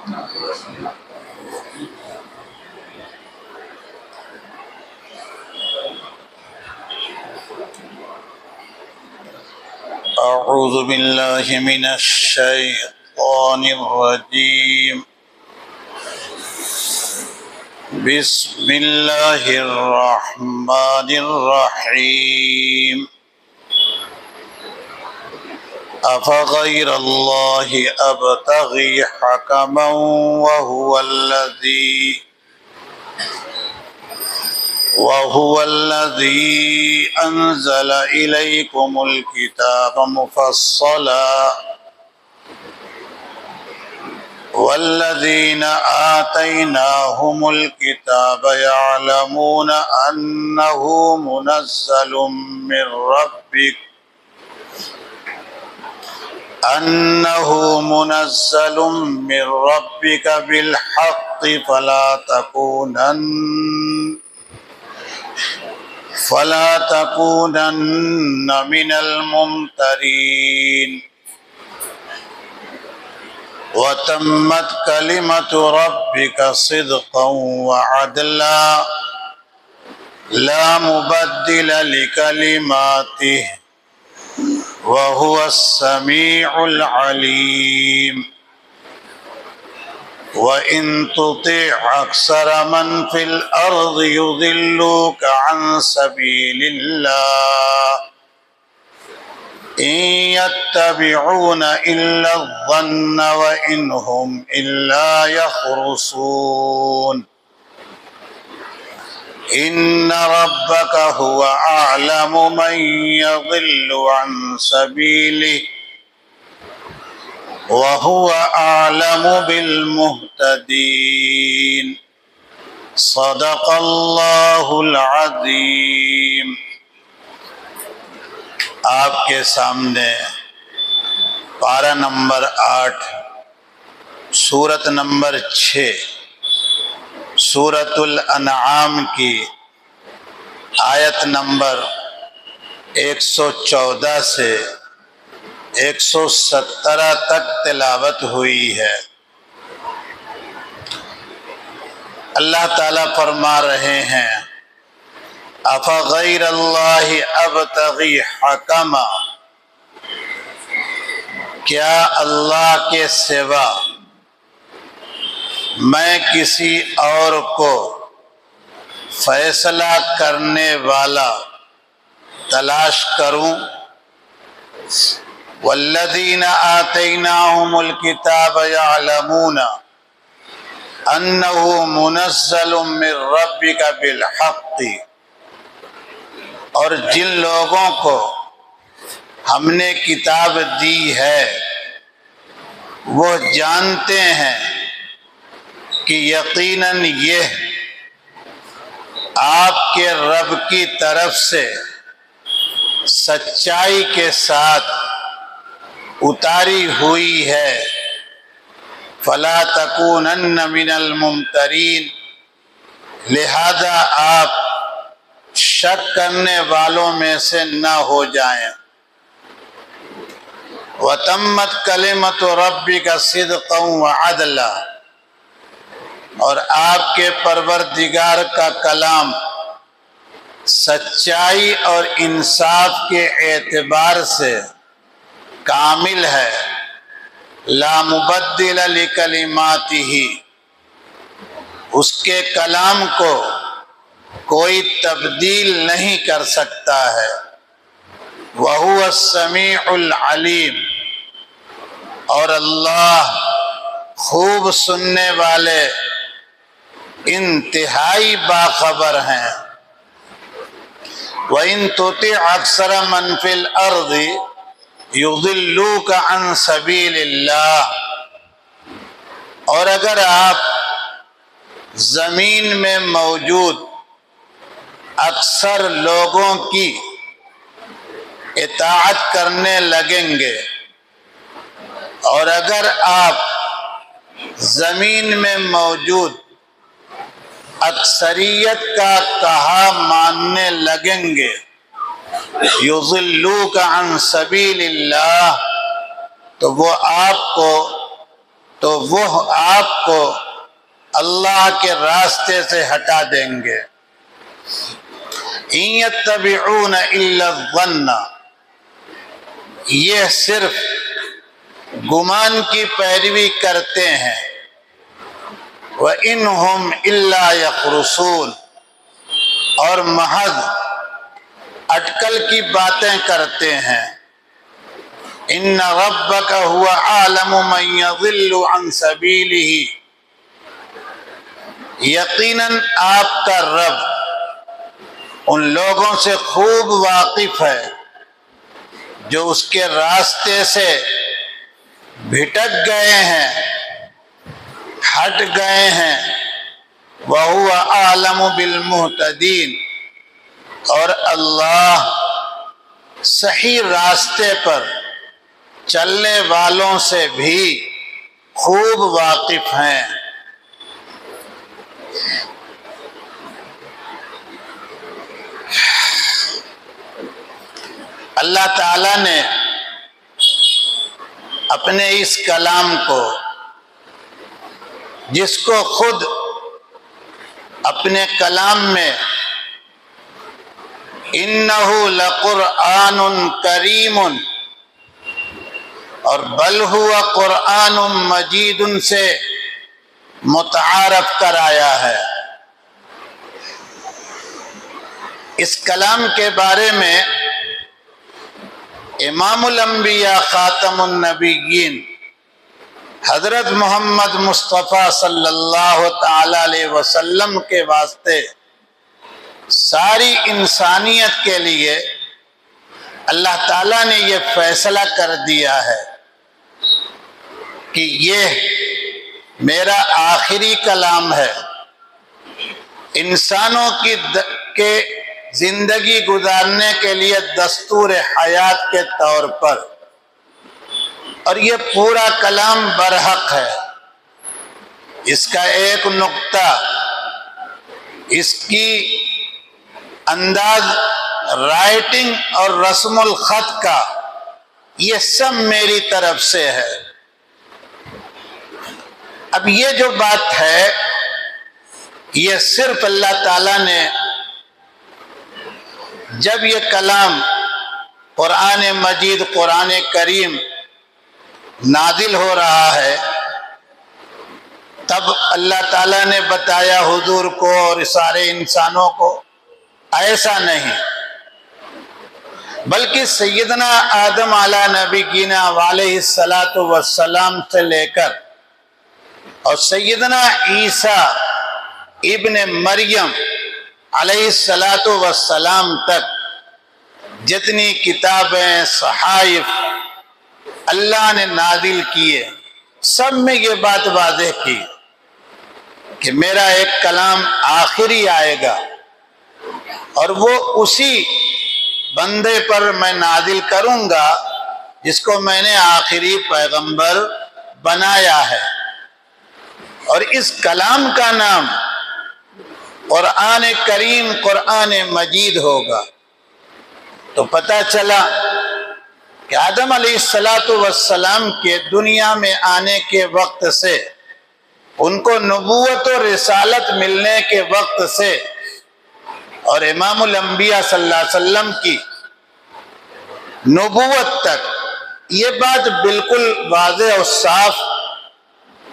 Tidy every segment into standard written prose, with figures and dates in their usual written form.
أعوذ بالله من الشيطان الرجيم. بسم الله الرحمن الرحيم. أفغير الله أبتغي حكما وهو الذي أنزل إليكم الكتاب مفصلا والذين آتيناهم الكتاب يعلمون أنه منزل من ربك بالحق فلا تكونن من الممترين. وتمت كلمة ربك صدقا وعدلا لا مبدل لكلماته وهو السميع العليم. وإن تطع أكثر من في الأرض يضلوك عن سبيل الله إن يتبعون إلا الظن وإن هم إلا يخرصون. إن ربك هو أعلم من يضل عن سبيله وهو أعلم بالمهتدين. صدق الله العظيم. آپ کے سامنے پارہ نمبر 8 سورت نمبر 6 سورت الانعام کی آیت نمبر 114 سے 117 تک تلاوت ہوئی ہے۔ اللہ تعالیٰ فرما رہے ہیں افغیر اللہ ابتغی حکما، کیا اللہ کے سوا میں کسی اور کو فیصلہ کرنے والا تلاش کروں؟ والذین آتیناہم الکتاب یعلمون انہ منزل من ربک بالحق، اور جن لوگوں کو ہم نے کتاب دی ہے وہ جانتے ہیں کہ یقیناً یہ آپ کے رب کی طرف سے سچائی کے ساتھ اتاری ہوئی ہے۔ فلا تکونن من الممترین، لہذا آپ شک کرنے والوں میں سے نہ ہو جائیں۔ وَتَمَّتْ كَلِمَةُ رَبِّكَ صِدْقًا وَعَدْلًا، اور آپ کے پروردگار کا کلام سچائی اور انصاف کے اعتبار سے کامل ہے۔ لا مبدل لکلماتہ، اس کے کلام کو کوئی تبدیل نہیں کر سکتا ہے۔ وَهُوَ السَّمِيعُ الْعَلِيمُ، اور اللہ خوب سننے والے انتہائی باخبر ہیں۔ وَإِن تُطِعْ أَكْثَرَ مَنْ فِي الْأَرْضِ يُضِلُّوكَ عَنْ سَبِيلِ اللَّهِ، اور اگر آپ زمین میں موجود اکثر لوگوں کی اطاعت کرنے لگیں گے، اور اگر آپ زمین میں موجود اکثریت کا کہا ماننے لگیں گے، یضلوک عن سبیل اللہ، تو وہ آپ کو تو وہ آپ کو اللہ کے راستے سے ہٹا دیں گے۔ إِن يَتَّبِعُونَ إِلَّا الظَّنَّ، یہ صرف گمان کی پیروی کرتے ہیں۔ وَإِنْ هُمْ إِلَّا يَخْرُصُونَ، اور محض اٹکل کی باتیں کرتے ہیں۔ إِنَّ رَبَّكَ هُوَ أَعْلَمُ مَن يَضِلُّ عَن سَبِيلِهِ، یقیناً آپ کا رب ان لوگوں سے خوب واقف ہے جو اس کے راستے سے بھٹک گئے ہیں، ہٹ گئے ہیں۔ وَهُوَ أَعْلَمُ بِالْمُهْتَدِينَ، اور اللہ صحیح راستے پر چلنے والوں سے بھی خوب واقف ہیں۔ اللہ تعالیٰ نے اپنے اس کلام کو، جس کو خود اپنے کلام میں إِنَّهُ لَقُرْآنٌ كَرِيمٌ اور بل ہوا قرآن مجید سے متعارف کرایا ہے۔ اس کلام کے بارے میں امام الانبیاء خاتم النبیین حضرت محمد مصطفیٰ صلی اللہ تعالی علیہ وسلم کے واسطے ساری انسانیت کے لیے اللہ تعالیٰ نے یہ فیصلہ کر دیا ہے کہ یہ میرا آخری کلام ہے، انسانوں کے زندگی گزارنے کے لیے دستور حیات کے طور پر، اور یہ پورا کلام برحق ہے۔ اس کا ایک نقطہ، اس کی انداز رائٹنگ اور رسم الخط کا، یہ سب میری طرف سے ہے۔ اب یہ جو بات ہے یہ صرف اللہ تعالیٰ نے جب یہ کلام قرآن مجید قرآن کریم نازل ہو رہا ہے تب اللہ تعالیٰ نے بتایا حضور کو اور سارے انسانوں کو، ایسا نہیں، بلکہ سیدنا آدم علیہ نبینا علیہ الصلاۃ والسلام سے لے کر اور سیدنا عیسیٰ ابن مریم علیہ الصلاۃ والسلام تک جتنی کتابیں، صحائف اللہ نے نازل کیے، سب میں یہ بات واضح کی کہ میرا ایک کلام آخری آئے گا اور وہ اسی بندے پر میں نازل کروں گا جس کو میں نے آخری پیغمبر بنایا ہے، اور اس کلام کا نام قرآن کریم قرآن مجید ہوگا۔ تو پتہ چلا کہ آدم علیہ السلام کے دنیا میں آنے کے وقت سے، ان کو نبوت و رسالت ملنے کے وقت سے، اور امام الانبیاء صلی اللہ علیہ وسلم کی نبوت تک یہ بات بالکل واضح اور صاف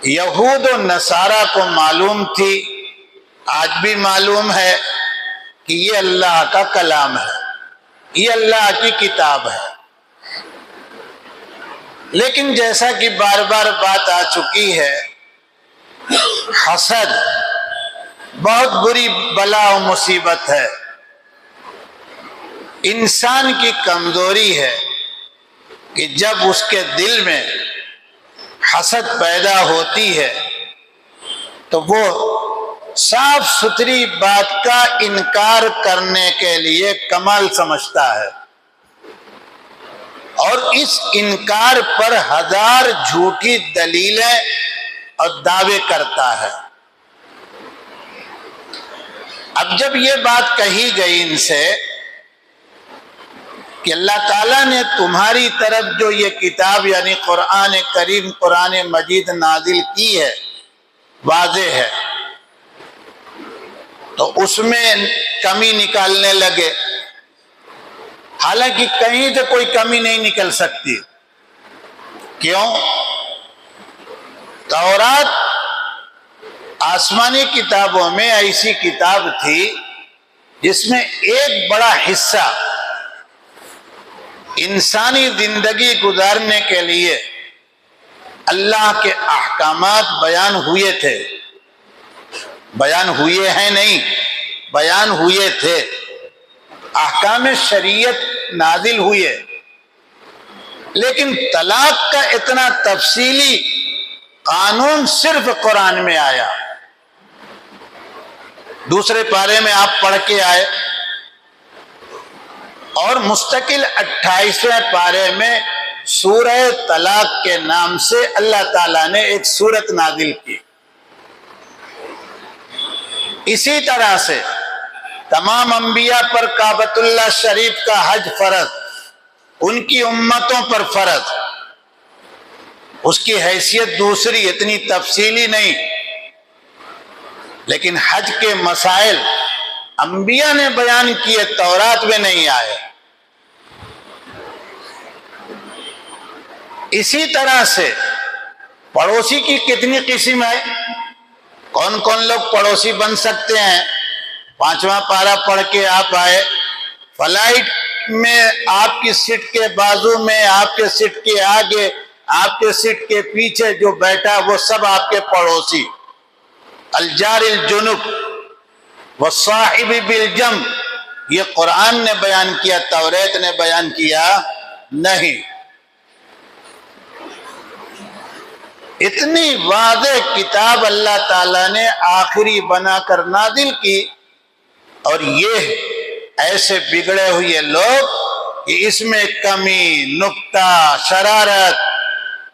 یہود و نصارہ کو معلوم تھی، آج بھی معلوم ہے کہ یہ اللہ کا کلام ہے، یہ اللہ کی کتاب ہے۔ لیکن جیسا کہ بار بار بات آ چکی ہے، حسد بہت بری بلا و مصیبت ہے، انسان کی کمزوری ہے کہ جب اس کے دل میں حسد پیدا ہوتی ہے تو وہ صاف ستھری بات کا انکار کرنے کے لیے کمال سمجھتا ہے، اور اس انکار پر ہزار جھوٹی دلیلیں اور دعوے کرتا ہے۔ اب جب یہ بات کہی گئی ان سے کہ اللہ تعالیٰ نے تمہاری طرف جو یہ کتاب یعنی قرآن کریم قرآن مجید نازل کی ہے واضح ہے، تو اس میں کمی نکالنے لگے، حالانکہ کہیں سے کوئی کمی نہیں نکل سکتی۔ کیوں؟ تورات آسمانی کتابوں میں ایسی کتاب تھی جس میں ایک بڑا حصہ انسانی زندگی گزارنے کے لیے اللہ کے احکامات بیان ہوئے تھے، بیان ہوئے ہیں نہیں، بیان ہوئے تھے، احکام شریعت نازل ہوئے، لیکن طلاق کا اتنا تفصیلی قانون صرف قرآن میں آیا۔ دوسرے پارے میں آپ پڑھ کے آئے اور مستقل 28ویں پارے میں سورہ طلاق کے نام سے اللہ تعالیٰ نے ایک سورت نازل کی۔ اسی طرح سے تمام انبیاء پر کعبۃ اللہ شریف کا حج فرض، ان کی امتوں پر فرض، اس کی حیثیت دوسری، اتنی تفصیلی نہیں، لیکن حج کے مسائل انبیاء نے بیان کیے، تورات میں نہیں آئے۔ اسی طرح سے پڑوسی کی کتنی قسم ہے، کون کون لوگ پڑوسی بن سکتے ہیں؟ 5واں پارہ پڑھ کے آپ آئے، فلائٹ میں آپ کی سیٹ کے بازو میں، آپ کے سیٹ کے آگے، آپ کے سیٹ کے پیچھے جو بیٹھا وہ سب آپ کے پڑوسی۔ الجار الجنب والصاحب بالجنب، یہ قرآن نے بیان کیا، توریت نے بیان کیا نہیں۔ اتنی واضح کتاب اللہ تعالیٰ نے آخری بنا کر نازل کی، اور یہ ایسے بگڑے ہوئے لوگ کہ اس میں کمی، نکتہ، شرارت،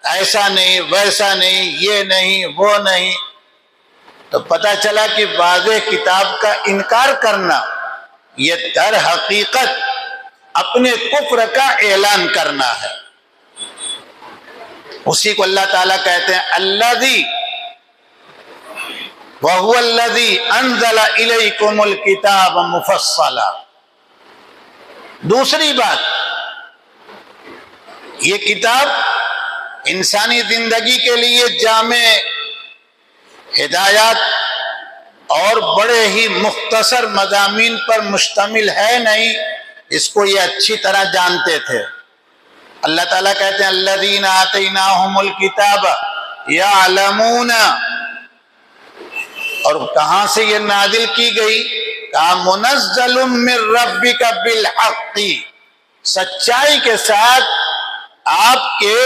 ایسا نہیں ویسا نہیں، یہ نہیں وہ نہیں، تو پتہ چلا کہ واضح کتاب کا انکار کرنا یہ در حقیقت اپنے کفر کا اعلان کرنا ہے۔ اسی کو اللہ تعالیٰ کہتے ہیں الذی وَهُوَ الَّذِي أَنزَلَ إِلَيْكُمُ الْكِتَابَ مُفَصَّلًا۔ دوسری بات، یہ کتاب انسانی زندگی کے لیے جامع ہدایات اور بڑے ہی مختصر مضامین پر مشتمل ہے نہیں، اس کو یہ اچھی طرح جانتے تھے۔ اللہ تعالیٰ کہتے ہیں الذین آتیناہم الکتاب یعلمون، اور کہاں سے یہ نازل کی گئی؟ کہا منزل من ربک بالحق، سچائی کے ساتھ آپ کے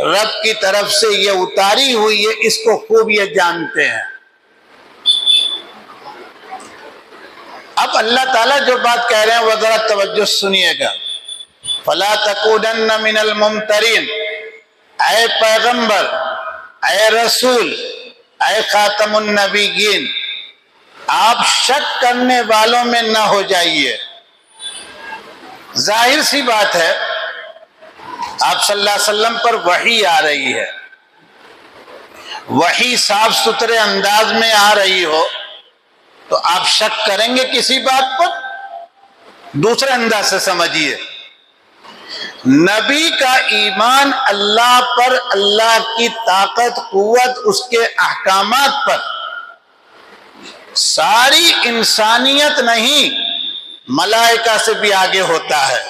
رب کی طرف سے یہ اتاری ہوئی ہے، اس کو خوب یہ جانتے ہیں۔ اب اللہ تعالیٰ جو بات کہہ رہے ہیں وہ ذرا توجہ سنیے گا۔ فَلَا تَكُونَنَّ مِنَ الْمُمْتَرِينَ، اے پیغمبر، اے رسول، اے خاتم النبیین، آپ شک کرنے والوں میں نہ ہو جائیے۔ ظاہر سی بات ہے، آپ صلی اللہ علیہ وسلم پر وحی آ رہی ہے، وحی صاف ستھرے انداز میں آ رہی ہو تو آپ شک کریں گے کسی بات پر؟ دوسرے انداز سے سمجھیے، نبی کا ایمان اللہ پر، اللہ کی طاقت قوت، اس کے احکامات پر، ساری انسانیت نہیں ملائکہ سے بھی آگے ہوتا ہے،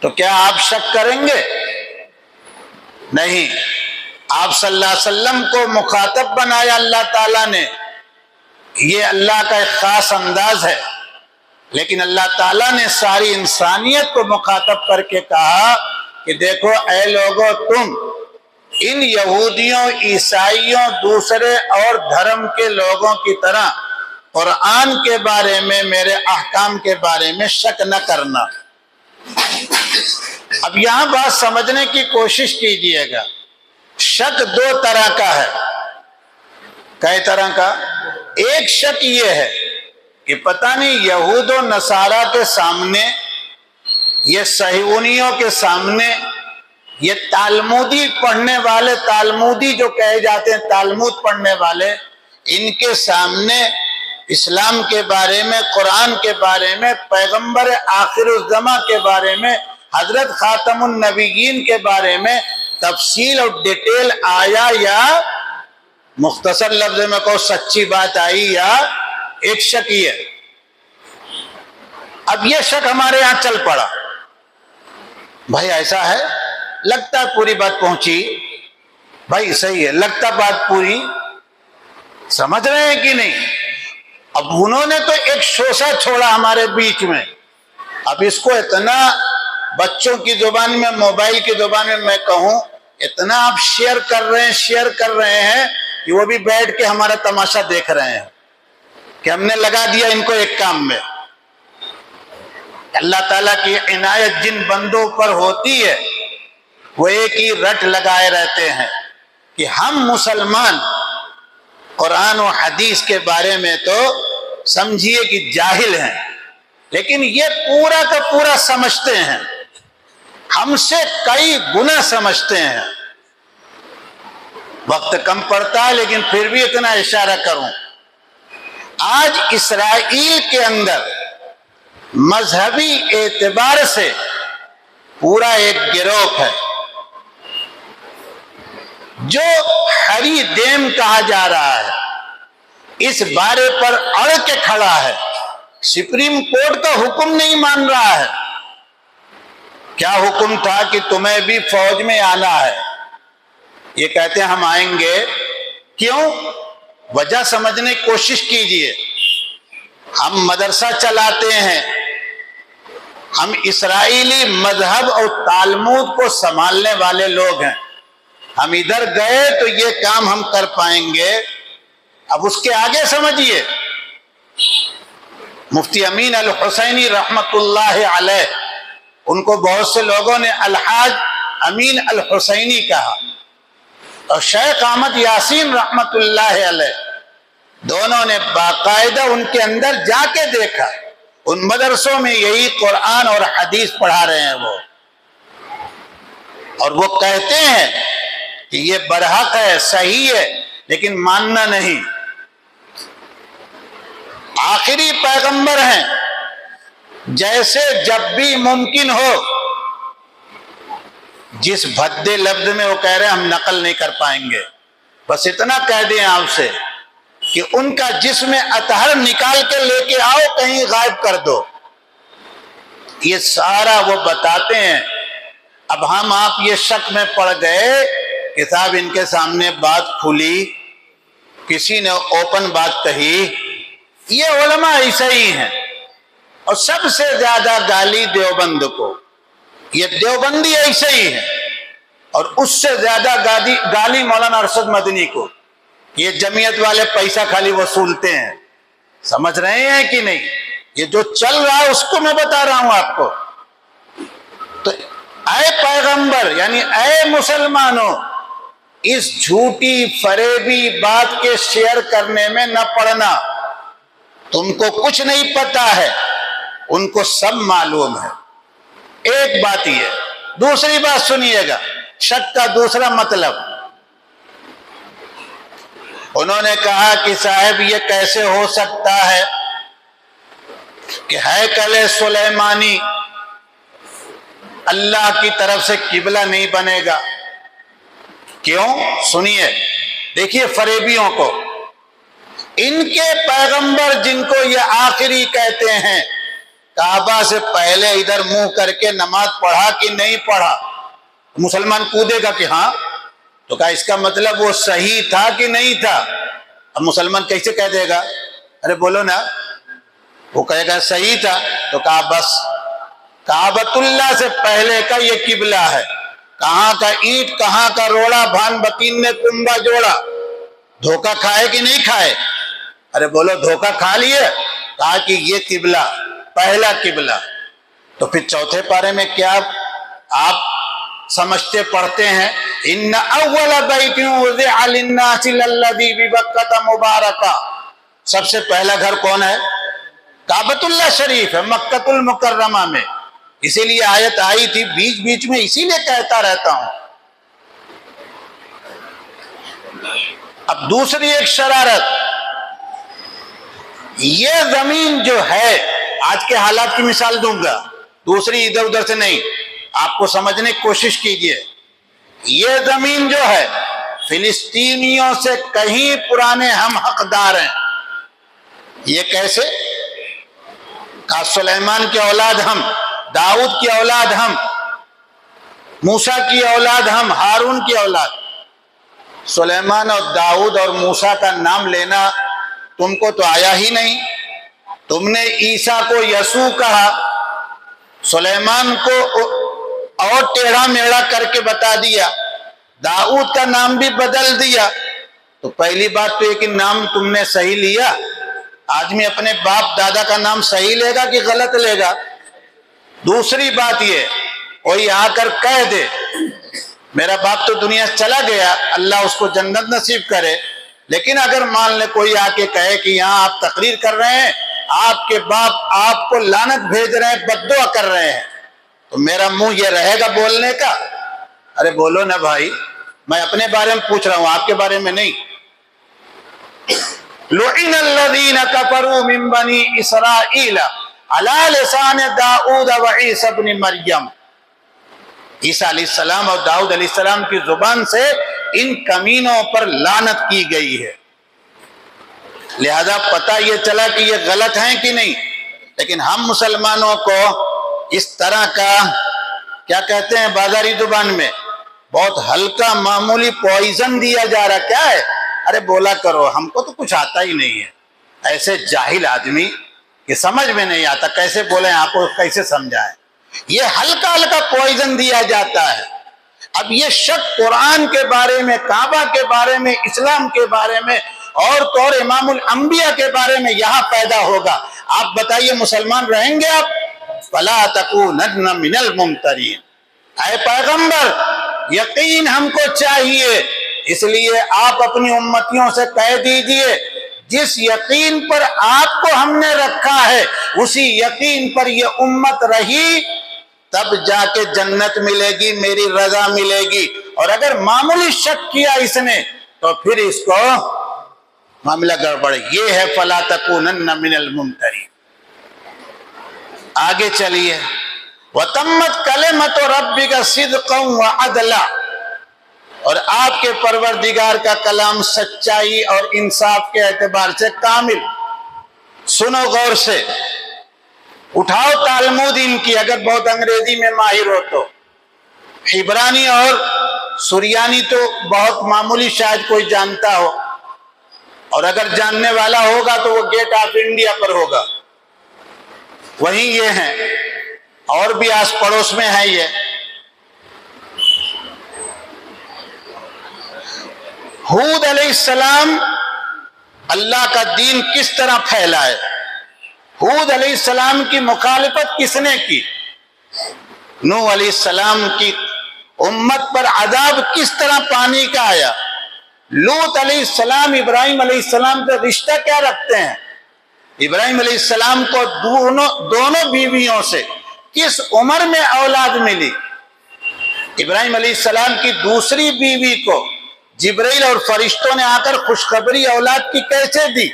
تو کیا آپ شک کریں گے؟ نہیں۔ آپ صلی اللہ علیہ وسلم کو مخاطب بنایا اللہ تعالیٰ نے، یہ اللہ کا ایک خاص انداز ہے، لیکن اللہ تعالیٰ نے ساری انسانیت کو مخاطب کر کے کہا کہ دیکھو اے لوگو، تم ان یہودیوں، عیسائیوں، دوسرے اور دھرم کے لوگوں کی طرح قرآن کے بارے میں، میرے احکام کے بارے میں شک نہ کرنا۔ اب یہاں بات سمجھنے کی کوشش کیجئے گا، شک دو طرح کا ہے۔ کئی طرح کا؟ ایک شک یہ ہے کہ پتہ نہیں یہود و نصارہ کے سامنے یہ صہیونیوں کے سامنے، یہ تالمودی پڑھنے والے، تالمودی جو کہے جاتے ہیں، تالمود پڑھنے والے، ان کے سامنے اسلام کے بارے میں، قرآن کے بارے میں، پیغمبر آخر الزماں کے بارے میں، حضرت خاتم النبیین کے بارے میں تفصیل اور ڈیٹیل آیا، یا مختصر لفظ میں کہو سچی بات آئی، یا ایک شک ہی ہے؟ اب یہ شک ہمارے یہاں چل پڑا، بھائی ایسا ہے، لگتا ہے پوری بات پہنچی، بھائی صحیح ہے، لگتا بات پوری، سمجھ رہے ہیں کہ نہیں؟ اب انہوں نے تو ایک شوشہ چھوڑا ہمارے بیچ میں، اب اس کو اتنا بچوں کی زبان میں، موبائل کی زبان میں کہوں، اتنا آپ شیئر کر رہے ہیں کہ وہ بھی بیٹھ کے ہمارا تماشا دیکھ رہے ہیں کہ ہم نے لگا دیا ان کو ایک کام میں۔ اللہ تعالیٰ کی عنایت جن بندوں پر ہوتی ہے وہ ایک ہی رٹ لگائے رہتے ہیں کہ ہم مسلمان قرآن و حدیث کے بارے میں تو سمجھیے کہ جاہل ہیں، لیکن یہ پورا کا پورا سمجھتے ہیں، ہم سے کئی گنا سمجھتے ہیں۔ وقت کم پڑتا ہے لیکن پھر بھی اتنا اشارہ کروں، آج اسرائیل کے اندر مذہبی اعتبار سے پورا ایک گروہ ہے جو ہری دیم کہا جا رہا ہے، اس بارے پر اڑ کے کھڑا ہے، سپریم کورٹ کا حکم نہیں مان رہا ہے۔ کیا حکم تھا کہ تمہیں بھی فوج میں آنا ہے، یہ کہتے ہیں ہم آئیں گے، کیوں؟ وجہ سمجھنے کی کوشش کیجئے۔ ہم مدرسہ چلاتے ہیں، ہم اسرائیلی مذہب اور تالمود کو سنبھالنے والے لوگ ہیں، ہم ادھر گئے تو یہ کام ہم کر پائیں گے۔ اب اس کے آگے سمجھیے، مفتی امین الحسینی رحمت اللہ علیہ، ان کو بہت سے لوگوں نے الحاج امین الحسینی کہا، اور شیخ احمد یاسین رحمت اللہ علیہ، دونوں نے باقاعدہ ان کے اندر جا کے دیکھا، ان مدرسوں میں یہی قرآن اور حدیث پڑھا رہے ہیں وہ، اور وہ کہتے ہیں کہ یہ برحق ہے، صحیح ہے، لیکن ماننا نہیں۔ آخری پیغمبر ہیں، جیسے جب بھی ممکن ہو، جس بھدے لفظ میں وہ کہہ رہے ہیں ہم نقل نہیں کر پائیں گے، بس اتنا کہہ دیں آپ سے کہ ان کا جسم اطہر نکال کے لے کے آؤ، کہیں غائب کر دو، یہ سارا وہ بتاتے ہیں۔ اب ہم آپ یہ شک میں پڑ گئے کہ صاحب ان کے سامنے بات کھلی، کسی نے اوپن بات کہی، یہ علماء ایسے ہی ہیں، اور سب سے زیادہ گالی دیوبند کو، یہ دیوبندی ایسے ہی ہیں، اور اس سے زیادہ گالی مولانا ارشد مدنی کو، یہ جمعیت والے پیسہ خالی وصولتے ہیں، سمجھ رہے ہیں کہ نہیں؟ یہ جو چل رہا ہے اس کو میں بتا رہا ہوں آپ کو۔ تو اے پیغمبر، یعنی اے مسلمانوں، اس جھوٹی فریبی بات کے شیئر کرنے میں نہ پڑنا، تم کو کچھ نہیں پتا ہے، ان کو سب معلوم ہے۔ ایک بات یہ، دوسری بات سنیے گا، شک کا دوسرا مطلب، انہوں نے کہا کہ صاحب یہ کیسے ہو سکتا ہے کہ ہیکل سلیمانی اللہ کی طرف سے قبلہ نہیں بنے گا؟ کیوں؟ سنیے، دیکھیے فریبیوں کو، ان کے پیغمبر جن کو یہ آخری کہتے ہیں، کعبہ سے پہلے ادھر منہ کر کے نماز پڑھا کہ نہیں پڑھا؟ مسلمان کودے گا کہ ہاں، تو کہا اس کا مطلب وہ صحیح تھا کہ نہیں تھا؟ اب مسلمان کیسے کہہ دے گا؟ ارے بولو نا، وہ کہے گا صحیح تھا، تو کہا بس کعبۃ اللہ سے پہلے کا یہ قبلہ ہے، کہاں کا اینٹ کہاں کا روڑا، بھان بکین نے کنبا جوڑا، دھوکہ کھائے کہ نہیں کھائے؟ ارے بولو دھوکہ کھا لیے؟ کہا کہ یہ قبلہ پہلا قبلہ۔ تو پھر چوتھے پارے میں کیا آپ سمجھتے پڑھتے ہیں؟ ان اول بیت وضع للناس للذی ببکۃ مبارکہ، سب سے پہلا گھر کون ہے؟ کعبۃ اللہ شریف ہے، مکۃ المکرمہ میں، اسی لیے آیت آئی تھی بیچ بیچ میں، اسی لیے کہتا رہتا ہوں۔ اب دوسری ایک شرارت، یہ زمین جو ہے، آج کے حالات کی مثال دوں گا، دوسری ادھر ادھر سے نہیں، آپ کو سمجھنے کی کوشش کیجئے۔ یہ زمین جو ہے فلسطینیوں سے کہیں پرانے ہم حقدار ہیں۔ یہ کیسے؟ کہا سلیمان کی اولاد ہم، داؤد کی اولاد ہم، موسیٰ کی اولاد ہم، ہارون کی اولاد۔ سلیمان اور داؤد اور موسیٰ کا نام لینا تم کو تو آیا ہی نہیں۔ تم نے عیسیٰ کو یسوع کہا، سلیمان کو اور ٹیڑھا میڑھا کر کے بتا دیا، داؤد کا نام بھی بدل دیا۔ تو پہلی بات تو یہ کہ نام تم نے صحیح لیا۔ آدمی اپنے باپ دادا کا نام صحیح لے گا کہ غلط لے گا؟ دوسری بات یہ، کوئی آ کر کہہ دے میرا باپ تو دنیا سے چلا گیا، اللہ اس کو جنت نصیب کرے، لیکن اگر مان لے کوئی آ کے کہے کہ یہاں آپ تقریر کر رہے ہیں، آپ کے باپ آپ کو لعنت بھیج رہے ہیں، بد دعا کر رہے ہیں، تو میرا منہ یہ رہے گا بولنے کا؟ ارے بولو نا بھائی، میں اپنے بارے میں پوچھ رہا ہوں، آپ کے بارے میں نہیں۔ لعن الذین کفروا من بنی اسرائیل علی لسان داؤد و عیسی ابن مریم۔ عیسیٰ علیہ السلام اور داؤد علیہ السلام کی زبان سے ان کمینوں پر لعنت کی گئی ہے۔ لہذا پتہ یہ چلا کہ یہ غلط ہیں کہ نہیں، لیکن ہم مسلمانوں کو اس طرح کا کیا کہتے ہیں بازاری زبان میں بہت ہلکا معمولی پوائزن دیا جا رہا۔ کیا ہے؟ ارے بولا کرو، ہم کو تو کچھ آتا ہی نہیں ہے۔ ایسے جاہل آدمی کہ سمجھ میں نہیں آتا کیسے بولیں، آپ کو کیسے سمجھائیں، یہ ہلکا ہلکا پوائزن دیا جاتا ہے۔ اب یہ شک قرآن کے بارے میں، کعبہ کے بارے میں، اسلام کے بارے میں اور تو اور امام الانبیاء کے بارے میں یہاں پیدا ہوگا۔ آپ بتائیے مسلمان رہیں گے آپ؟ فَلَا تَكُونَنَّ مِنَ الْمُمْتَرِينَ۔ اے پیغمبر یقین ہم کو چاہیے، اس لیے آپ اپنی امتیوں سے کہہ دیجئے جس یقین پر آپ کو ہم نے رکھا ہے اسی یقین پر یہ امت رہی، تب جا کے جنت ملے گی، میری رضا ملے گی۔ اور اگر معمولی شک کیا اس نے تو پھر اس کو معاملہ گڑبڑ۔ یہ ہے فَلَا تَكُونَنَّ مِنَ الْمُمْتَرِينَ۔ آگے چلیے، وَتَمَّتْ كَلِمَةُ رَبِّكَ صِدْقًا وَعَدْلًا، اور آپ کے پروردگار کا کلام سچائی اور انصاف کے اعتبار سے کامل۔ سنو غور سے، اٹھاؤ تالمود ان کی، اگر بہت انگریزی میں ماہر ہو تو۔ عبرانی اور سریانی تو بہت معمولی شاید کوئی جانتا ہو، اور اگر جاننے والا ہوگا تو وہ گیٹ آف انڈیا پر ہوگا، وہیں یہ ہیں، اور بھی آس پڑوس میں ہے یہ۔ ہود علیہ السلام اللہ کا دین کس طرح پھیلائے؟ ہود علیہ السلام کی مخالفت کس نے کی؟ نوح علیہ السلام کی امت پر عذاب کس طرح پانی کا آیا؟ لوط علیہ السلام ابراہیم علیہ السلام سے رشتہ کیا رکھتے ہیں؟ ابراہیم علیہ السلام کو دونوں بیویوں سے کس عمر میں اولاد ملی؟ ابراہیم علیہ السلام کی دوسری بیوی کو جبرائیل اور فرشتوں نے آ کر خوشخبری اولاد کی کیسے دی؟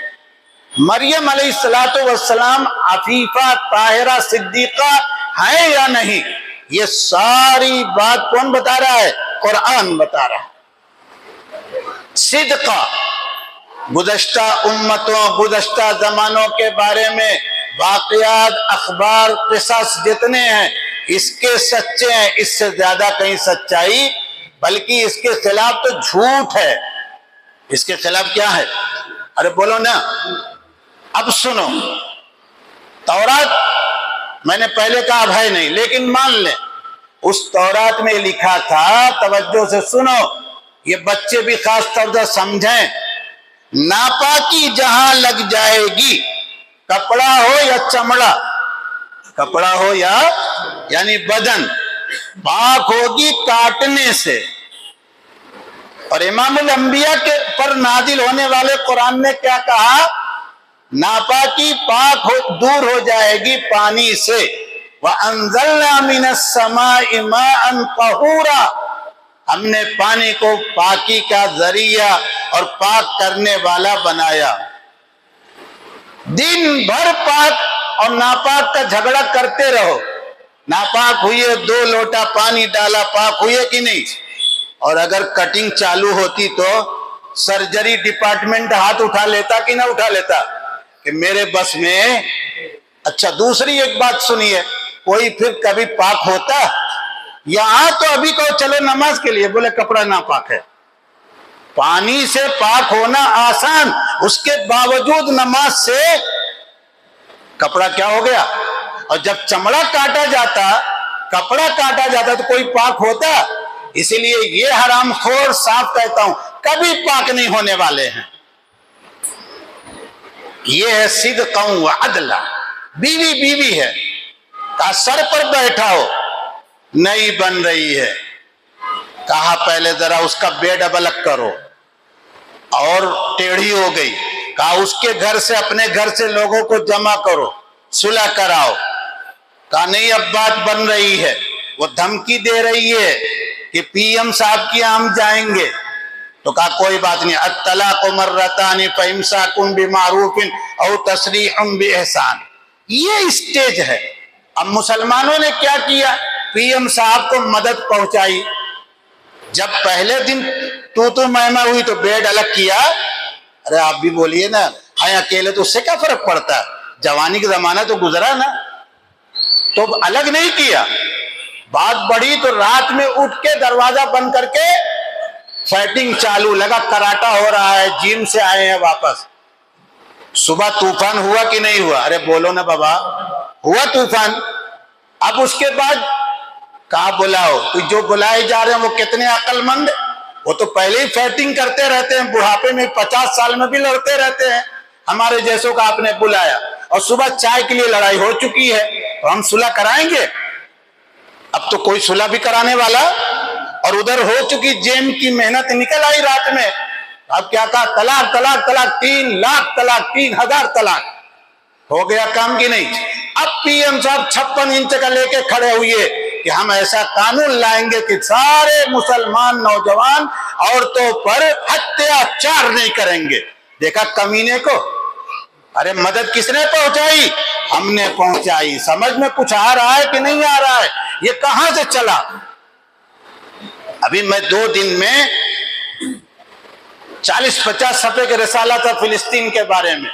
مریم علیہ السلام عفیفہ طاہرہ صدیقہ ہیں یا نہیں؟ یہ ساری بات کون بتا رہا ہے؟ قرآن بتا رہا ہے۔ صدقہ گزشتہ امتوں، گزشتہ زمانوں کے بارے میں واقعات، اخبار، قصص جتنے ہیں اس کے سچے ہیں، اس سے زیادہ کہیں سچائی، بلکہ اس کے خلاف تو جھوٹ ہے۔ اس کے خلاف کیا ہے؟ ارے بولو نا۔ اب سنو، تورات میں نے پہلے کہا اب ہے نہیں، لیکن مان لیں اس تورات میں لکھا تھا، توجہ سے سنو، یہ بچے بھی خاص طور سے سمجھیں، ناپاکی جہاں لگ جائے گی، کپڑا ہو یا چمڑا، کپڑا ہو یا یعنی بدن، پاک ہوگی کاٹنے سے۔ اور امام الانبیاء کے پر نازل ہونے والے قرآن نے کیا کہا؟ ناپاکی پاک دور ہو جائے گی پانی سے، وَأَنزَلْنَا مِنَ السَّمَاءِ مَاءً طَهُورًا، ہم نے پانی کو پاکی کا ذریعہ اور پاک کرنے والا بنایا۔ دن بھر پاک اور ناپاک کا جھگڑا کرتے رہو، ناپاک ہوئے 2 لوٹا پانی ڈالا، پاک ہوئے کہ نہیں؟ اور اگر کٹنگ چالو ہوتی تو سرجری ڈپارٹمنٹ ہاتھ اٹھا لیتا کہ نہ اٹھا لیتا کہ میرے بس میں؟ اچھا دوسری ایک بات سنیے، کوئی پھر کبھی پاک ہوتا؟ یہاں تو ابھی کہو چلو نماز کے لیے، بولے کپڑا ناپاک ہے۔ پانی سے پاک ہونا آسان، اس کے باوجود نماز سے کپڑا کیا ہو گیا؟ اور جب چمڑا کاٹا جاتا، کپڑا کاٹا جاتا تو کوئی پاک ہوتا؟ اسی لیے یہ حرام خور صاف کہتا ہوں کبھی پاک نہیں ہونے والے ہیں۔ یہ ہے صدقاً وعدلا، بیوی بیوی ہے، کہا سر پر بیٹھا ہو، نہیں بن رہی ہے، کہا پہلے ذرا اس کا بیڈ اب الگ کرو، اور ٹیڑھی ہو گئی، کہا اس کے گھر سے اپنے گھر سے لوگوں کو جمع کرو، صلح کراؤ، کہا نہیں اب بات بن رہی ہے، وہ دھمکی دے رہی ہے کہ پی ایم صاحب کی ہم جائیں گے، تو کہا کوئی بات نہیں، الطلاق مرتان فامساک بمعروف او تسریح باحسان۔ یہ اسٹیج ہے۔ اب مسلمانوں نے کیا کیا؟ پی ایم صاحب کو مدد پہنچائی، جب پہلے دن تو مہما ہوئی تو بیڈ الگ کیا۔ ارے آپ بھی بولیے نا، ہاں اکیلے تو اس سے کیا فرق پڑتا ہے، جوانی کا زمانہ تو گزرا نا، تو الگ نہیں کیا۔ بات بڑھی تو رات میں اٹھ کے دروازہ بند کر کے فائٹنگ چالو، لگا کراٹا ہو رہا ہے، جم سے آئے ہیں واپس۔ صبح طوفان ہوا کہ نہیں ہوا؟ ارے بولو نا بابا، ہوا طوفان۔ اب اس کے بعد کہا بلاؤ، تو جو بلائے جا رہے ہیں وہ کتنے عقل مند، وہ تو پہلے ہی فائٹنگ کرتے رہتے ہیں، بڑھاپے میں 50 سال میں بھی لڑتے رہتے ہیں۔ ہمارے جیسوں کا آپ نے بلایا اور صبح چائے کے لیے لڑائی ہو چکی ہے، تو ہم صلح کرائیں گے؟ اب تو کوئی صلح بھی کرانے والا، اور ادھر ہو چکی جیم کی محنت نکل آئی رات میں۔ اب کیا کہا؟ طلاق طلاق طلاق، 3 لاکھ طلاق، 3000 طلاق، ہو گیا کام کی نہیں؟ اب پی ایم صاحب 56 انچ کا لے کے کھڑے ہوئے کہ ہم ایسا قانون لائیں گے کہ سارے مسلمان نوجوان عورتوں پر اتیاچار نہیں کریں گے۔ دیکھا کمینے کو؟ ارے مدد کس نے پہنچائی؟ ہم نے پہنچائی۔ سمجھ میں کچھ آ رہا ہے کہ نہیں آ رہا ہے؟ یہ کہاں سے چلا؟ ابھی میں 2 دن میں 40-50 صفحے کے رسالہ تھا فلسطین کے بارے میں،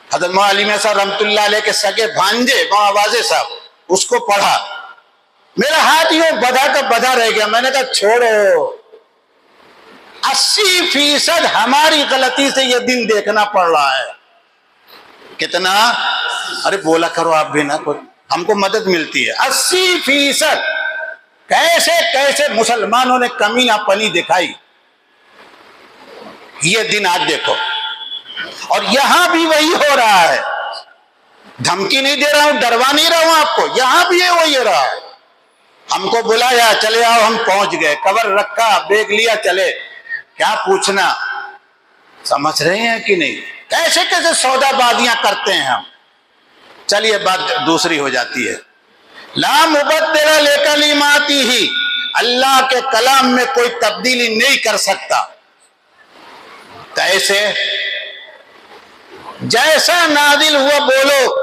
حضرت مولانا علی میاں صاحب رحمۃ اللہ علیہ کے سگے بھانجے مولانا واضح صاحب، اس کو پڑھا، میرا ہاتھ یوں بدھا کا بدھا رہ گیا۔ میں نے کہا چھوڑو، 80% ہماری غلطی سے یہ دن دیکھنا پڑ رہا ہے۔ کتنا؟ ارے بولا کرو آپ بھی نا، ہم کو مدد ملتی ہے۔ 80% کیسے کیسے مسلمانوں نے کمینہ پنی دکھائی، یہ دن آج دیکھو۔ اور یہاں بھی وہی ہو رہا ہے، دھمکی نہیں دے رہا ہوں، ڈروا نہیں رہا ہوں آپ کو، یہاں بھی وہی رہا ہے۔ ہم کو بلایا، چلے آؤ، ہم پہنچ گئے، کور رکھا، بیگ لیا، چلے، کیا پوچھنا؟ سمجھ رہے ہیں کہ نہیں؟ کیسے کیسے سودا بازیاں کرتے ہیں ہم۔ چلیے بات دوسری ہو جاتی ہے، لا مبدل لکلماتہ، اللہ کے کلام میں کوئی تبدیلی نہیں کر سکتا۔ کیسے؟ جیسا نازل ہوا بولو،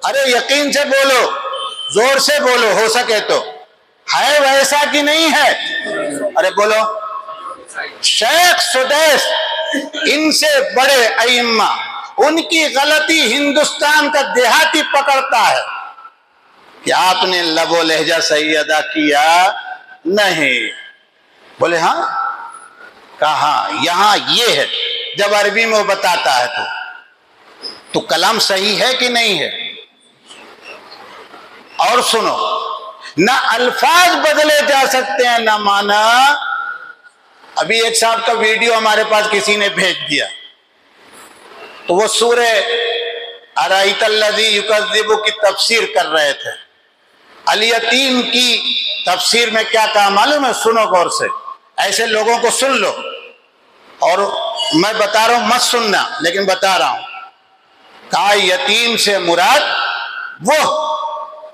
ارے یقین سے بولو، زور سے بولو ہو سکے تو، ہے ویسا کہ نہیں ہے؟ ارے بولو۔ شیخ سدیس ان سے بڑے ائمہ، ان کی غلطی ہندوستان کا دیہاتی پکڑتا ہے کہ آپ نے لب و لہجہ صحیح ادا کیا نہیں، بولے ہاں، کہاں؟ یہاں یہ ہے، جب عربی میں وہ بتاتا ہے تو کلام صحیح ہے کہ نہیں ہے؟ اور سنو، نہ الفاظ بدلے جا سکتے ہیں نہ معنی۔ ابھی ایک صاحب کا ویڈیو ہمارے پاس کسی نے بھیج دیا، تو وہ سورہ ارائیت الذی یکذب کی تفسیر کر رہے تھے۔ الیتیم کی تفسیر میں کیا کہا معلوم ہے؟ سنو غور سے، ایسے لوگوں کو سن لو، اور میں بتا رہا ہوں مت سننا، لیکن بتا رہا ہوں، کہا یتیم سے مراد وہ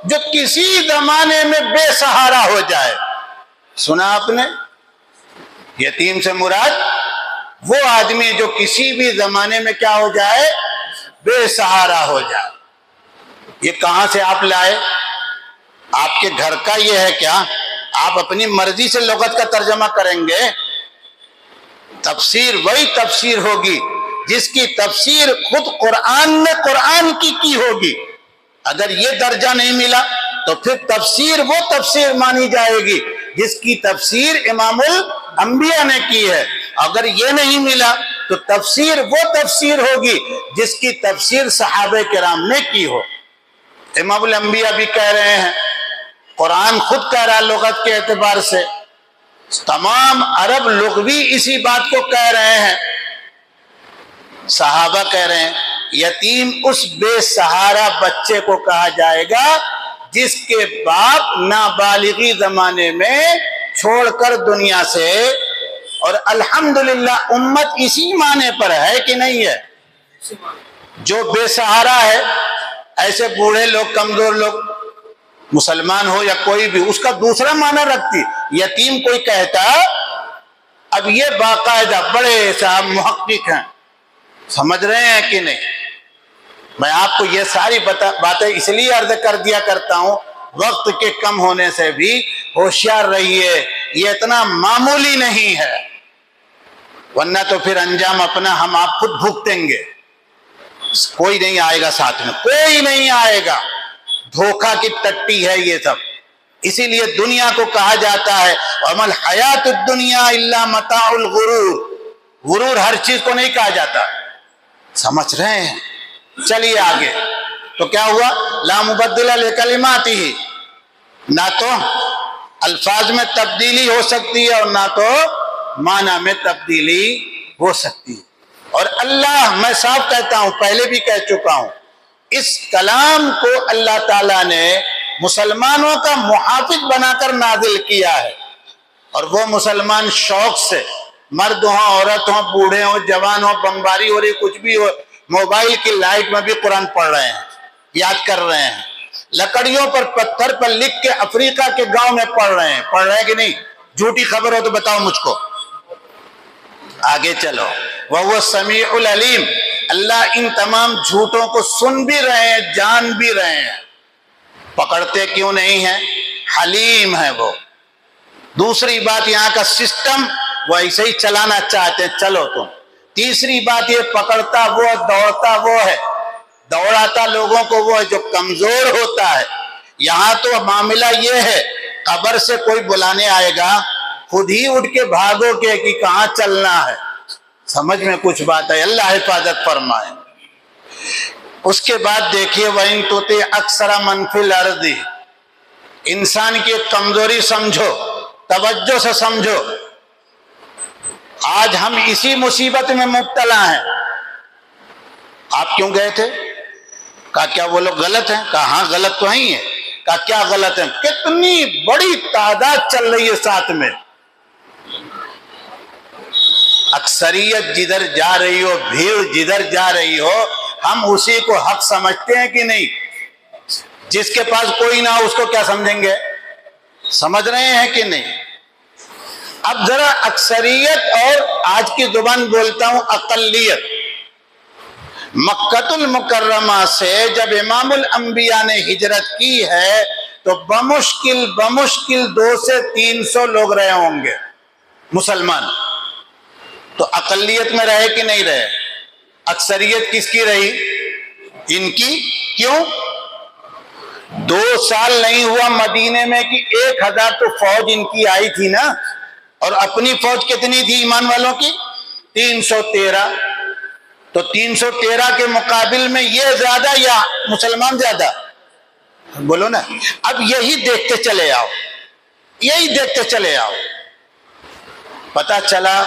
جو کسی زمانے میں بے سہارا ہو جائے. سنا آپ نے؟ یتیم سے مراد وہ آدمی جو کسی بھی زمانے میں کیا ہو جائے؟ بے سہارا ہو جائے. یہ کہاں سے آپ لائے؟ آپ کے گھر کا یہ ہے کیا؟ آپ اپنی مرضی سے لغت کا ترجمہ کریں گے؟ تفسیر وہی تفسیر ہوگی جس کی تفسیر خود قرآن نے قرآن کی ہوگی. اگر یہ درجہ نہیں ملا تو پھر تفسیر وہ تفسیر مانی جائے گی جس کی تفسیر امام الانبیاء نے کی ہے. اگر یہ نہیں ملا تو تفسیر وہ تفسیر ہوگی جس کی تفسیر صحابہ کرام نے کی ہو. امام الانبیاء بھی کہہ رہے ہیں، قرآن خود کہہ رہا ہے لغت کے اعتبار سے، تمام عرب لغوی اسی بات کو کہہ رہے ہیں. صحابہ کہہ رہے ہیں یتیم اس بے سہارا بچے کو کہا جائے گا جس کے باپ نابالغی زمانے میں چھوڑ کر دنیا سے، اور الحمدللہ امت اسی معنی پر ہے کہ نہیں ہے؟ جو بے سہارا ہے، ایسے بوڑھے لوگ، کمزور لوگ، مسلمان ہو یا کوئی بھی، اس کا دوسرا معنی رکھتی. یتیم کوئی کہتا، اب یہ باقاعدہ بڑے صاحب محقق ہیں، سمجھ رہے ہیں کہ نہیں؟ میں آپ کو یہ ساری باتیں اس لیے عرض کر دیا کرتا ہوں، وقت کے کم ہونے سے بھی ہوشیار رہیے، یہ اتنا معمولی نہیں ہے، ورنہ تو پھر انجام اپنا ہم آپ خود بھگتیں گے. کوئی نہیں آئے گا ساتھ میں، کوئی نہیں آئے گا. دھوکہ کی ٹٹی ہے یہ سب. اسی لیے دنیا کو کہا جاتا ہے وَمَا الْحَيَاةُ الدُّنْيَا إِلَّا مَتَاعُ الْغُرُورِ. غرور ہر چیز کو نہیں کہا جاتا. سمجھ رہے ہیں؟ چلیے آگے. تو کیا ہوا؟ لا مبدل لکلماتہ، نہ تو الفاظ میں تبدیلی ہو سکتی ہے اور نہ تو معنی میں تبدیلی ہو سکتی ہے. اور اللہ، میں صاف کہتا ہوں، پہلے بھی کہہ چکا ہوں، اس کلام کو اللہ تعالیٰ نے مسلمانوں کا محافظ بنا کر نازل کیا ہے. اور وہ مسلمان شوق سے، مرد ہوں، عورت ہوں، بوڑھے ہوں، جوان ہوں، بمباری ہو رہی، کچھ بھی ہو، موبائل کی لائٹ میں بھی قرآن پڑھ رہے ہیں، یاد کر رہے ہیں. لکڑیوں پر، پتھر پر لکھ کے افریقہ کے گاؤں میں پڑھ رہے ہیں کہ نہیں؟ جھوٹی خبر ہو تو بتاؤ مجھ کو. آگے چلو. وَهُوَ السَّمِيعُ الْعَلِيمُ. اللہ ان تمام جھوٹوں کو سن بھی رہے ہیں، جان بھی رہے ہیں. پکڑتے کیوں نہیں ہیں؟ حلیم ہے وہ. دوسری بات، یہاں کا سسٹم وہ ایسے ہی چلانا چاہتے ہیں، چلو تم. تیسری بات، یہ پکڑتا وہ، دوڑتا وہ ہے، دوڑاتا لوگوں کو وہ ہے جو کمزور ہوتا ہے. یہاں تو معاملہ یہ ہے، قبر سے کوئی بلانے آئے گا، خود ہی اٹھ کے بھاگو کہ کہاں چلنا ہے. سمجھ میں کچھ بات ہے؟ اللہ حفاظت فرمائے. اس کے بعد دیکھیے وَإِن تُطِعْ أَكْثَرَ مَنْ فِي الْأَرْضِ. انسان کی ایک کمزوری سمجھو، توجہ سے سمجھو. آج ہم اسی مصیبت میں مبتلا ہیں. آپ کیوں گئے تھے؟ کہا کیا وہ لوگ غلط ہیں؟ کہا ہاں غلط تو ہی ہیں. کہا کیا غلط ہیں؟ کتنی بڑی تعداد چل رہی ہے ساتھ میں. اکثریت جدھر جا رہی ہو، بھیڑ جدھر جا رہی ہو، ہم اسی کو حق سمجھتے ہیں کہ نہیں؟ جس کے پاس کوئی نہ ہو اس کو کیا سمجھیں گے؟ سمجھ رہے ہیں کہ نہیں؟ اب ذرا اکثریت اور آج کی زبان بولتا ہوں اقلیت. مکہ المکرمہ سے جب امام الانبیاء نے ہجرت کی ہے تو بمشکل 200 سے 300 لوگ رہے ہوں گے مسلمان. تو اقلیت میں رہے کہ نہیں رہے؟ اکثریت کس کی رہی؟ ان کی. کیوں؟ 2 سال نہیں ہوا مدینے میں کہ 1000 تو فوج ان کی آئی تھی نا. اور اپنی فوج کتنی تھی ایمان والوں کی؟ 313. تو 313 کے مقابل میں یہ زیادہ یا مسلمان زیادہ؟ بولو نا. اب یہی دیکھتے چلے آؤ، یہی دیکھتے چلے آؤ. پتہ چلا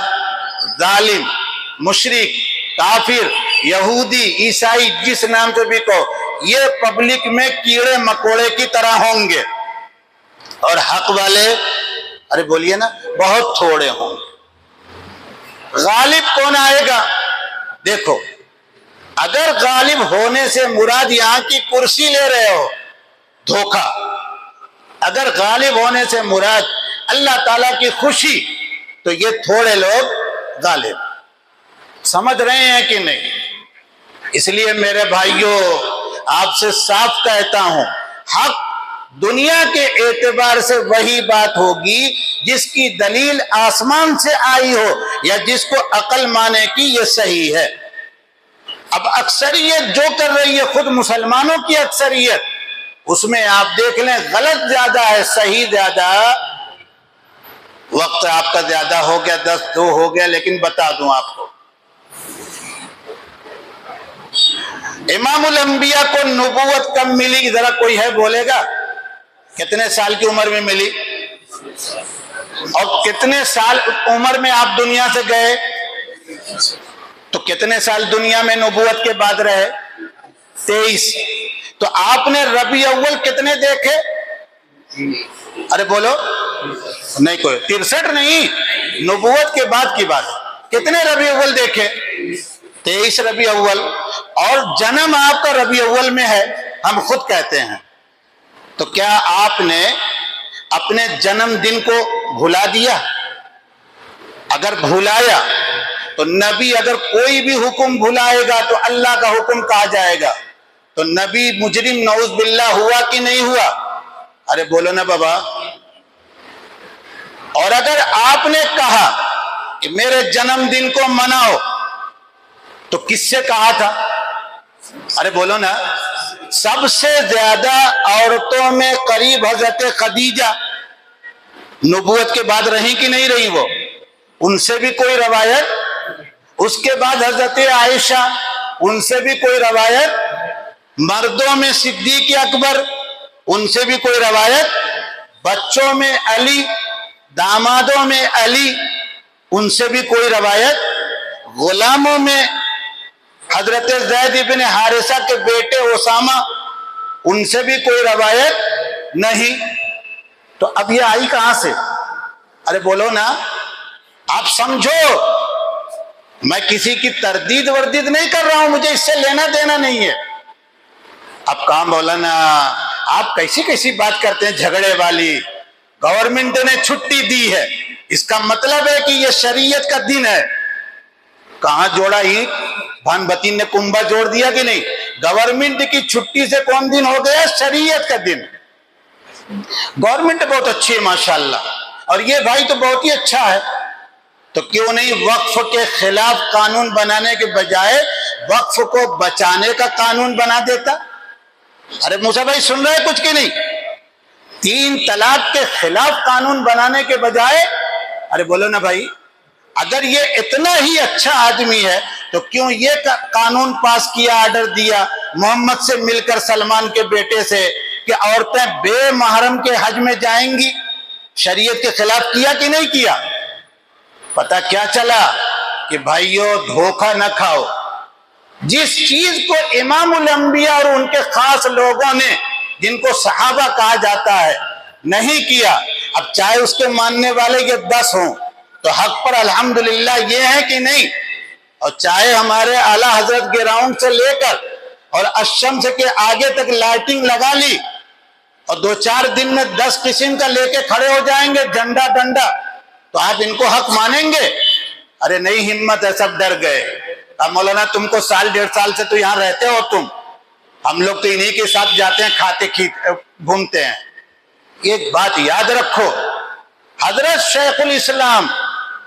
ظالم، مشرک، کافر، یہودی، عیسائی، جس نام سے بھی کہو، یہ پبلک میں کیڑے مکوڑے کی طرح ہوں گے اور حق والے، ارے بولیے نا، بہت تھوڑے ہوں گے. غالب کون آئے گا؟ دیکھو، اگر غالب ہونے سے مراد یہاں کی کرسی لے رہے ہو، دھوکہ. اگر غالب ہونے سے مراد اللہ تعالیٰ کی خوشی تو یہ تھوڑے لوگ غالب. سمجھ رہے ہیں کہ نہیں؟ اس لیے میرے بھائیوں آپ سے صاف کہتا ہوں، حق دنیا کے اعتبار سے وہی بات ہوگی جس کی دلیل آسمان سے آئی ہو یا جس کو عقل مانے کہ یہ صحیح ہے. اب اکثریت جو کر رہی ہے خود مسلمانوں کی اکثریت، اس میں آپ دیکھ لیں غلط زیادہ ہے صحیح زیادہ. وقت آپ کا زیادہ ہو گیا، 10-2 ہو گیا، لیکن بتا دوں آپ کو، امام الانبیاء کو نبوت کب ملی؟ ذرا کوئی ہے بولے گا؟ کتنے سال کی عمر میں ملی؟ اور کتنے سال عمر میں آپ دنیا سے گئے؟ تو کتنے سال دنیا میں نبوت کے بعد رہے؟ 23. تو آپ نے ربیع اول کتنے دیکھے؟ ارے بولو نہیں، کوئی 63 نہیں، نبوت کے بعد کی بات. کتنے ربیع اول دیکھے؟ 23 ربیع اول. اور جنم آپ کا ربیع اول میں ہے، ہم خود کہتے ہیں. تو کیا آپ نے اپنے جنم دن کو بھلا دیا؟ اگر بھلایا تو نبی اگر کوئی بھی حکم بھلائے گا تو اللہ کا حکم کہا جائے گا. تو نبی مجرم نعوذ باللہ ہوا کہ نہیں ہوا؟ ارے بولو نا بابا. اور اگر آپ نے کہا کہ میرے جنم دن کو مناؤ تو کس سے کہا تھا؟ ارے بولو نا. سب سے زیادہ عورتوں میں قریب حضرت خدیجہ نبوت کے بعد رہی کہ نہیں رہی؟ وہ ان سے بھی کوئی روایت. اس کے بعد حضرت عائشہ، ان سے بھی کوئی روایت. مردوں میں صدیق اکبر، ان سے بھی کوئی روایت. بچوں میں علی، دامادوں میں علی، ان سے بھی کوئی روایت. غلاموں میں حضرت زید بن حارثہ کے بیٹے اسامہ، ان سے بھی کوئی روایت نہیں. تو اب یہ آئی کہاں سے؟ ارے بولو نا. آپ سمجھو، میں کسی کی تردید وردید نہیں کر رہا ہوں، مجھے اس سے لینا دینا نہیں ہے. اب کہاں مولانا آپ کیسی کیسی بات کرتے ہیں جھگڑے والی. گورنمنٹ نے چھٹی دی ہے، اس کا مطلب ہے کہ یہ شریعت کا دن ہے. کہاں جوڑا ہی بھان بتین نے کنبا جوڑ دیا کہ نہیں؟ گورنمنٹ کی چھٹی سے کون دن ہو گیا؟ شریعت کا دن. گورنمنٹ بہت اچھی ہے ماشاءاللہ، اور یہ بھائی تو بہت ہی اچھا ہے. تو کیوں نہیں وقف کے خلاف قانون بنانے کے بجائے وقف کو بچانے کا قانون بنا دیتا؟ ارے موسیٰ بھائی سن رہے کچھ کی نہیں؟ 3 طلاق کے خلاف قانون بنانے کے بجائے، ارے بولو نا بھائی، اگر یہ اتنا ہی اچھا آدمی ہے تو کیوں یہ قانون پاس کیا، آرڈر دیا محمد سے مل کر سلمان کے بیٹے سے کہ عورتیں بے محرم کے حج میں جائیں گی؟ شریعت کے خلاف کیا کہ نہیں کیا؟ پتہ کیا چلا کہ بھائیو دھوکہ نہ کھاؤ. جس چیز کو امام الانبیاء اور ان کے خاص لوگوں نے، جن کو صحابہ کہا جاتا ہے، نہیں کیا، اب چاہے اس کے ماننے والے یہ 10 ہوں تو حق پر الحمدللہ یہ ہے کہ نہیں. اور چاہے ہمارے اعلیٰ حضرت گراؤنڈ سے لے کر اور الشمس کے آگے تک لائٹنگ لگا لی اور 2-4 دن میں 10 قسم کا لے کے کھڑے ہو جائیں گے جھنڈا ڈنڈا، تو آپ ان کو حق مانیں گے؟ ارے نہیں ہمت ہے، سب ڈر گئے. اب مولانا تم کو 1.5 سال سے تو یہاں رہتے ہو تم، ہم لوگ تو انہی کے ساتھ جاتے ہیں، کھاتے گھومتے ہیں. ایک بات یاد رکھو، حضرت شیخ الاسلام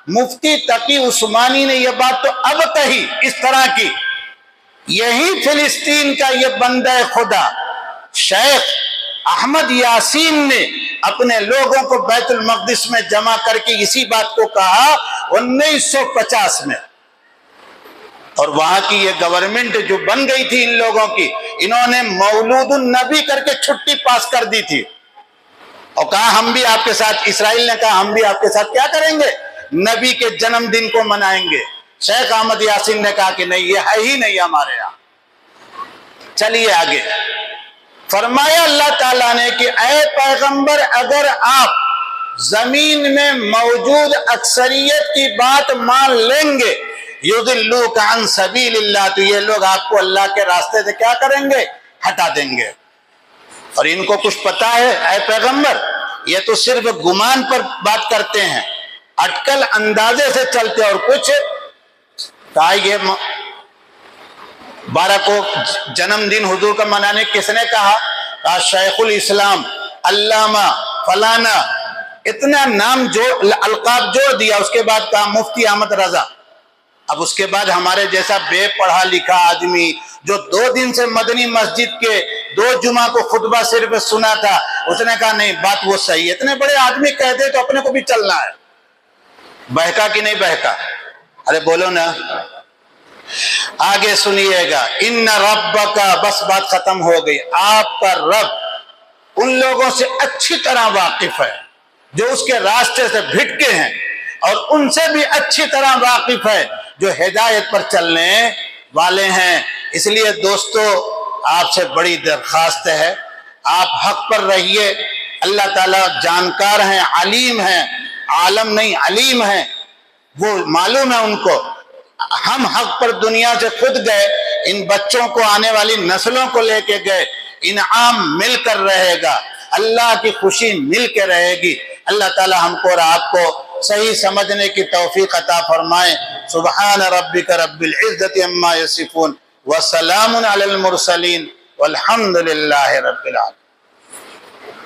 مفتی تقی عثمانی نے یہ بات تو اب کہی اس طرح کی. یہی فلسطین کا یہ بندہ خدا شیخ احمد یاسین نے اپنے لوگوں کو بیت المقدس میں جمع کر کے اسی بات کو کہا 1950 میں. اور وہاں کی یہ گورنمنٹ جو بن گئی تھی ان لوگوں کی، انہوں نے مولود النبی کر کے چھٹی پاس کر دی تھی اور کہا ہم بھی آپ کے ساتھ، اسرائیل نے کہا ہم بھی آپ کے ساتھ کیا کریں گے؟ نبی کے جنم دن کو منائیں گے. شیخ احمد یاسین نے کہا کہ نہیں، یہ ہے ہی نہیں ہمارے یہاں. چلیے آگے. فرمایا اللہ تعالیٰ نے کہ اے پیغمبر، اگر آپ زمین میں موجود اکثریت کی بات مان لیں گے، یضلوک عن سبیل اللہ، تو یہ لوگ آپ کو اللہ کے راستے سے کیا کریں گے؟ ہٹا دیں گے. اور ان کو کچھ پتا ہے اے پیغمبر؟ یہ تو صرف گمان پر بات کرتے ہیں، اٹکل اندازے سے چلتے، اور کچھ کہا یہ 12 کو جنم دن حضور کا منانے کس نے کہا؟ کہا شیخ الاسلام، علامہ، فلانا، اتنا نام القاب جوڑ دیا۔ اس کے بعد کہا مفتی احمد رضا۔ اب اس کے بعد ہمارے جیسا بے پڑھا لکھا آدمی جو 2 دن سے مدنی مسجد کے 2 جمعہ کو خطبہ صرف سنا تھا، اس نے کہا نہیں بات وہ صحیح ہے۔ اتنے بڑے آدمی کہتے تو اپنے کو بھی چلنا ہے۔ بہکا کہ نہیں بہکا؟ ارے بولو نا، آگے سنیے گا۔ ان ربک، بس بات ختم ہو گئی۔ آپ کا رب ان لوگوں سے اچھی طرح واقف ہے جو اس کے راستے سے بھٹکے ہیں، اور ان سے بھی اچھی طرح واقف ہے جو ہدایت پر چلنے والے ہیں۔ اس لیے دوستو، آپ سے بڑی درخواست ہے، آپ حق پر رہیے۔ اللہ تعالیٰ جانکار ہیں، علیم ہیں، عالم نہیں علیم ہیں، وہ معلوم ہے ان کو۔ ہم حق پر دنیا سے خود گئے، ان بچوں کو، آنے والی نسلوں کو لے کے گئے۔ انعام مل کر رہے گا، اللہ کی خوشی مل کے رہے گی۔ اللہ تعالی ہم کو اور آپ کو صحیح سمجھنے کی توفیق عطا فرمائے۔ سبحان ربک رب العزت عما یصفون وسلام علی المرسلین والحمد للہ رب العالمین۔